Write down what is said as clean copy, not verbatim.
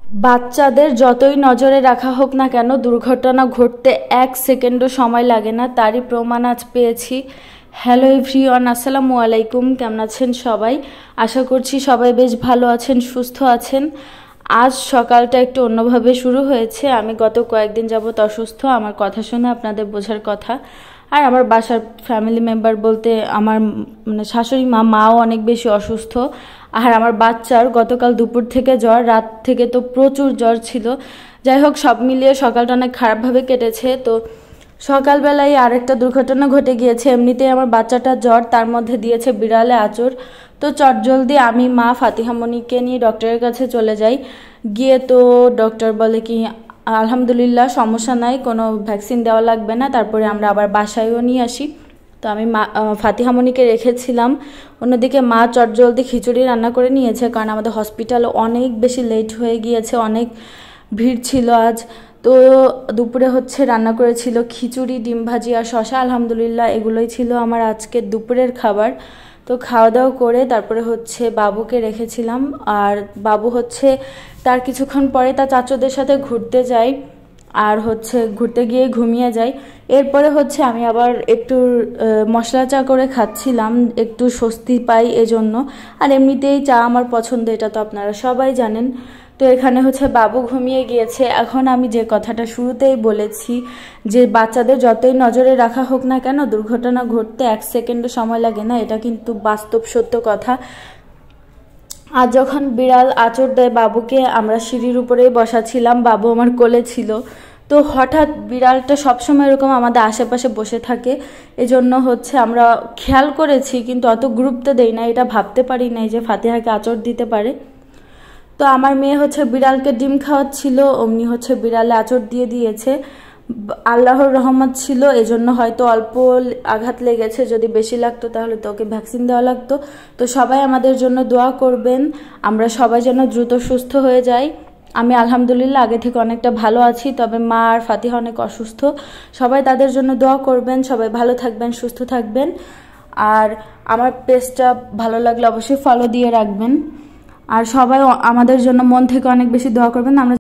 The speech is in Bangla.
বাচ্চাদের যতই নজরে রাখা হোক না কেন, দুর্ঘটনা ঘটতে 1 সেকেন্ডও সময় লাগে না, তারই প্রমাণ আজ পেয়েছি। হ্যালো এভরিওয়ান, আসসালামু আলাইকুম। কেমন আছেন সবাই? আশা করছি সবাই বেশ ভালো আছেন, সুস্থ আছেন। আজ সকালটা একটু অন্যভাবে শুরু হয়েছে। আমি গত কয়েকদিন যাবত অসুস্থ, আমার কথা শুনে আপনাদের বোঝার কথা। আর আমার বাসার ফ্যামিলি মেম্বার বলতে আমার শাশুড়ি মাও অনেক বেশি অসুস্থ। আর আমার বাচ্চার গতকাল দুপুর থেকে জ্বর, রাত থেকে তো প্রচুর জ্বর ছিল। যাই হোক, সব মিলিয়ে সকালটা অনেক খারাপভাবে কেটেছে। তো সকালবেলায় আরেকটা দুর্ঘটনা ঘটে গিয়েছে। এমনিতেই আমার বাচ্চাটা জ্বর, তার মধ্যে দিয়েছে বিড়ালে আঁচড়। তো চটজলদি আমি মা ফাতিহামণিকে নিয়ে ডক্টরের কাছে চলে যাই। গিয়ে তো ডক্টর বলে কি আলহামদুলিল্লাহ সমস্যা নাই, কোনো ভ্যাকসিন দেওয়া লাগবে না। তারপরে আমরা আবার বাসায়ও নিয়ে আসি। তো আমি ফাতিহামণিকে রেখেছিলাম। অন্যদিকে মা চটজলদি খিচুড়ি রান্না করে নিয়েছে, কারণ আমাদের হসপিটালে অনেক বেশি লেট হয়ে গিয়েছে, অনেক ভিড় ছিল আজ। তো দুপুরে রান্না করেছিল খিচুড়ি, ডিম ভাজি আর শশা। আলহামদুলিল্লাহ এগুলোই ছিল আমার আজকের দুপুরের খাবার। তো খাওয়া দাওয়া করে তারপরে বাবুকে রেখেছিলাম। আর বাবু তার কিছুক্ষণ পরে তার চাচুদের সাথে ঘুরতে যায়, আর ঘুরতে গিয়ে ঘুমিয়ে যায়। এরপরে আমি আবার একটু মশলা চা করে খাচ্ছিলাম, একটু স্বস্তি পাই এজন্য। আর এমনিতেই চা আমার পছন্দ, এটা তো আপনারা সবাই জানেন। তো এখানে বাবু ঘুমিয়ে গিয়েছে। এখন আমি যে কথাটা শুরুতেই বলেছি, যে বাচ্চাদের যতই নজরে রাখা হোক না কেন, দুর্ঘটনা ঘটতে 1 সেকেন্ডও সময় লাগে না, এটা কিন্তু বাস্তব সত্য কথা। আর যখন বিড়াল আঁচড় দেয় বাবুকে, আমরা সিঁড়ির উপরেই বসাছিলাম, বাবু আমার কোলে ছিল। তো হঠাৎ বিড়ালটা সবসময় এরকম আমাদের আশেপাশে বসে থাকে, এজন্য আমরা খেয়াল করেছি কিন্তু অত গুরুত্ব দেই না। এটা ভাবতে পারি নাই যে ফাতিহাকে আঁচড় দিতে পারে। তো আমার মেয়ে বিড়ালকে ডিম খাওয়াচ্ছিল, অমনি বিড়ালে আঁচড় দিয়ে দিয়েছে। আল্লাহর রহমত ছিল, এজন্য হয়তো অল্প আঘাত লেগেছে। যদি বেশি লাগতো তাহলে তো ওকে ভ্যাকসিন দেওয়া লাগতো। তো সবাই আমাদের জন্য দোয়া করবেন, আমরা সবাই যেন দ্রুত সুস্থ হয়ে যাই। আমি আলহামদুলিল্লাহ আগে থেকে অনেকটা ভালো আছি, তবে মা আর ফাতিহা অনেক অসুস্থ। সবাই তাদের জন্য দোয়া করবেন, সবাই ভালো থাকবেন, সুস্থ থাকবেন। আর আমার পেজটা ভালো লাগলে অবশ্যই ফলো দিয়ে রাখবেন। আর সবাই আমাদের জন্য মন থেকে অনেক বেশি দোয়া করবেন। আমরা